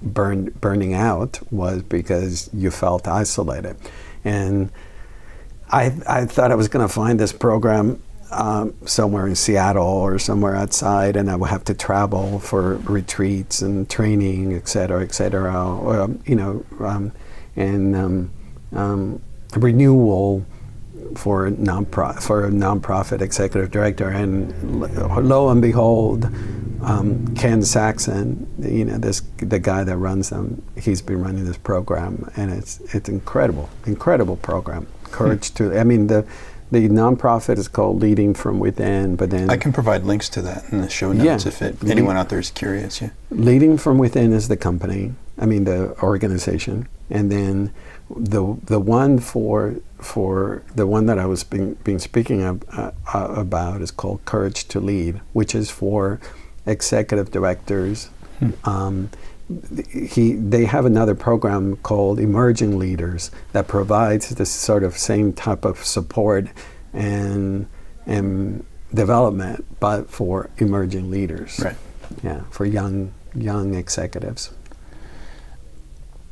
burning out was because you felt isolated. And I thought I was going to find this program somewhere in Seattle or somewhere outside, and I would have to travel for retreats and training, et cetera, renewal for a nonprofit executive director. And lo and behold, Ken Saxon, the guy that runs them, he's been running this program, and it's incredible program. Courage to, The nonprofit is called Leading from Within, but then I can provide links to that in the show notes if anyone out there is curious. Yeah. Leading from Within is the company. I mean the organization, and then the one for the one that I was being speaking about is called Courage to Lead, which is for executive directors. They have another program called Emerging Leaders that provides this sort of same type of support and development, but for emerging leaders. Right. Yeah, for young executives.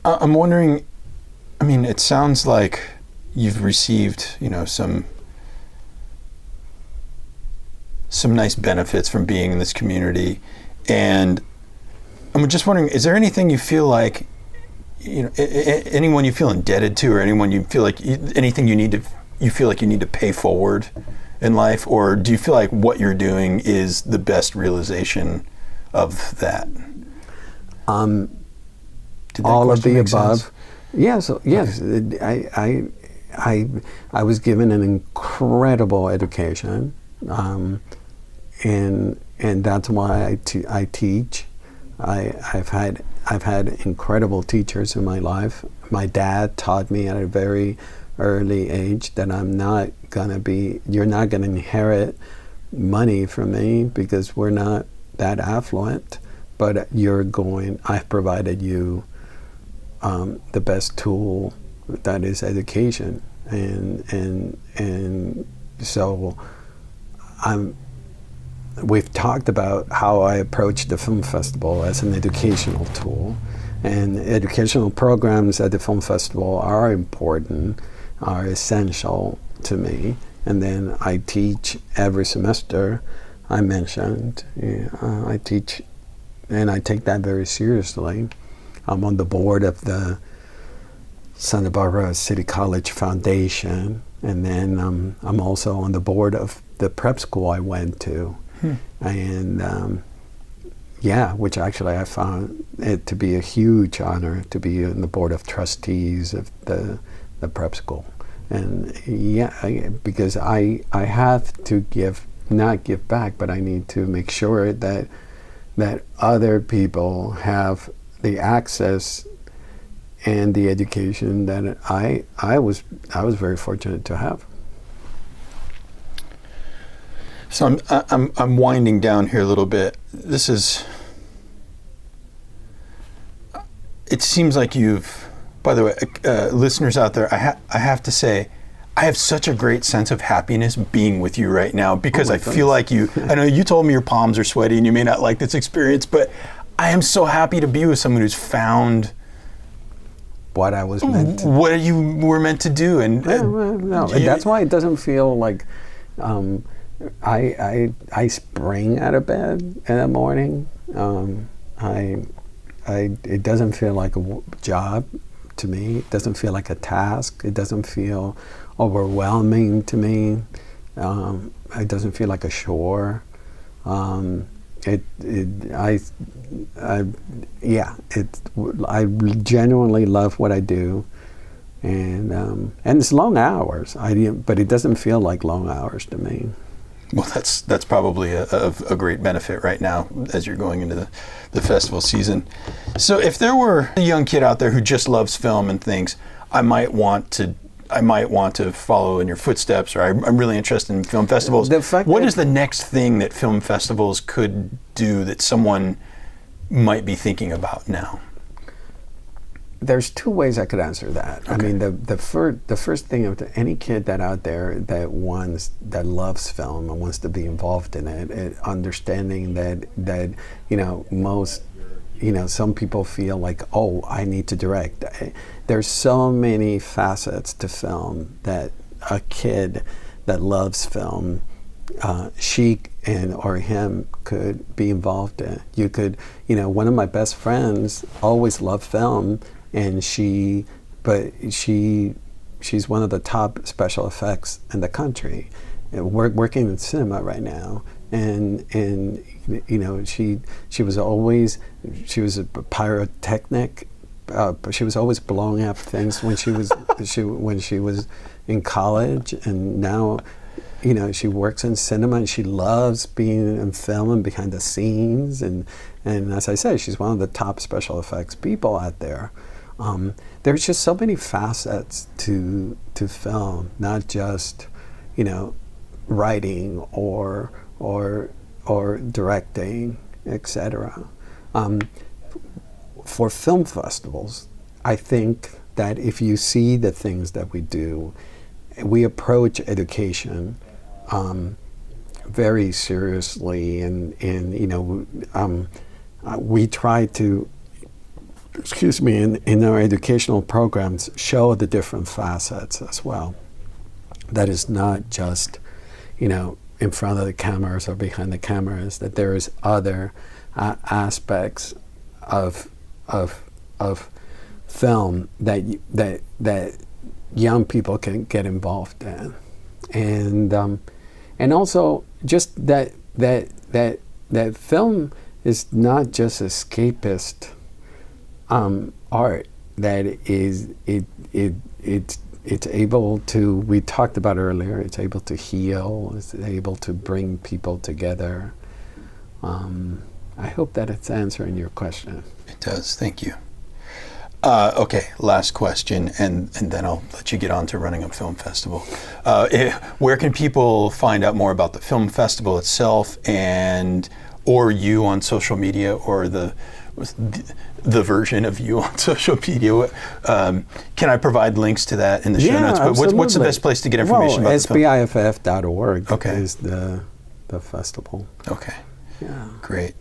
I'm wondering. I mean, it sounds like you've received, some nice benefits from being in this community, and I'm just wondering, is there anything you feel like, anyone you feel indebted to, or anyone you feel like anything you feel like you need to pay forward in life, or do you feel like what you're doing is the best realization of that? All of the above. Sense? Yes. Okay. I was given an incredible education, and that's why I teach. I've had incredible teachers in my life. My dad taught me at a very early age that you're not gonna inherit money from me because we're not that affluent, but I've provided you the best tool, that is education, and so we've talked about how I approach the film festival as an educational tool, and educational programs at the film festival are important, are essential to me, and then I teach every semester. I mentioned I teach, and I take that very seriously. I'm on the board of the Santa Barbara City College Foundation, and then I'm also on the board of the prep school I went to, and which actually I found it to be a huge honor to be on the board of trustees of the prep school, and because I have to not give back, but I need to make sure that other people have the access and the education that I was very fortunate to have. So I'm winding down here a little bit. It seems like you've, by the way, listeners out there, I have to say, I have such a great sense of happiness being with you right now, because I feel like I know you told me your palms are sweaty and you may not like this experience, but I am so happy to be with someone who's found what I was meant to. What you were meant to do. And that's why it doesn't feel like I spring out of bed in the morning. It doesn't feel like a job to me. It doesn't feel like a task. It doesn't feel overwhelming to me. It doesn't feel like a chore. I genuinely love what I do, and it's long hours. But it doesn't feel like long hours to me. Well, that's probably a great benefit right now as you're going into the festival season. So, if there were a young kid out there who just loves film and thinks, I might want to follow in your footsteps, or I'm really interested in film festivals. What is the next thing that film festivals could do that someone might be thinking about now? There's two ways I could answer that. Okay. I mean, the first thing of any kid that out there that loves film and wants to be involved in it, understanding that most. Some people feel like, oh, I need to direct. There's so many facets to film that a kid that loves film, she or him could be involved in. You could, one of my best friends always loved film, and she's one of the top special effects in the country. Working in cinema right now, and she was a pyrotechnic she was always blowing up things when she was when she was in college, and now, you know, she works in cinema and she loves being in film and behind the scenes, and as I say, she's one of the top special effects people out there. There's just so many facets to film, not just, you know, writing or directing, etc. For film festivals, I think that if you see the things that we do, we approach education very seriously, and you know, we try to, in our educational programs, show the different facets as well. That is not just, you know, in front of the cameras or behind the cameras, that there is other aspects of film that young people can get involved in, and also just that film is not just escapist art. That it's able to, we talked about earlier, it's able to heal, it's able to bring people together. I hope that it's answering your question. It does, thank you. Okay, last question, and then I'll let you get on to running a film festival. Where can people find out more about the film festival itself, or you on social media, or the version of you on social media? Can I provide links to that in the show notes? But what's the best place to get information about the film? SBIFF.org Okay. is the festival. Okay. Yeah. Great.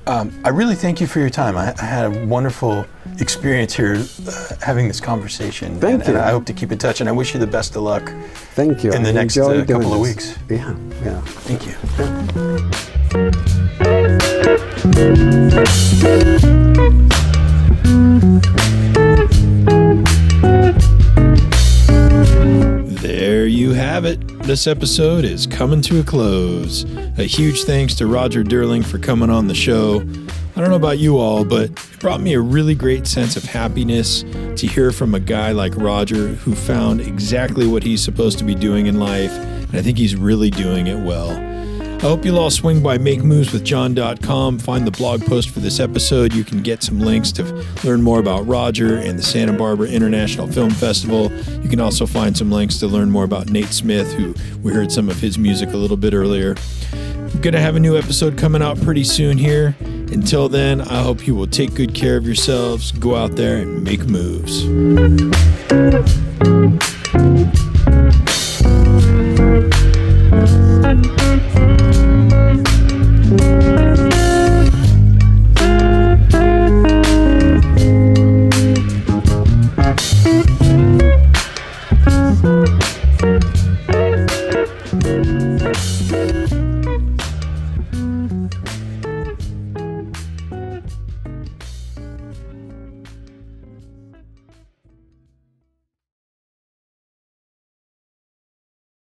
I really thank you for your time. I had a wonderful experience here having this conversation. Thank you. And I hope to keep in touch, and I wish you the best of luck. Thank you. In the next couple of weeks. Yeah. Thank you. There you have it. This episode is coming to a close. A huge thanks to Roger Durling for coming on the show. I don't know about you all, but it brought me a really great sense of happiness to hear from a guy like Roger who found exactly what he's supposed to be doing in life, and I think he's really doing it well. I hope you'll all swing by makemoveswithjohn.com, find the blog post for this episode. You can get some links to learn more about Roger and the Santa Barbara International Film Festival. You can also find some links to learn more about Nate Smith, who we heard some of his music a little bit earlier. I'm going to have a new episode coming out pretty soon here. Until then, I hope you will take good care of yourselves, go out there and make moves. Thank you.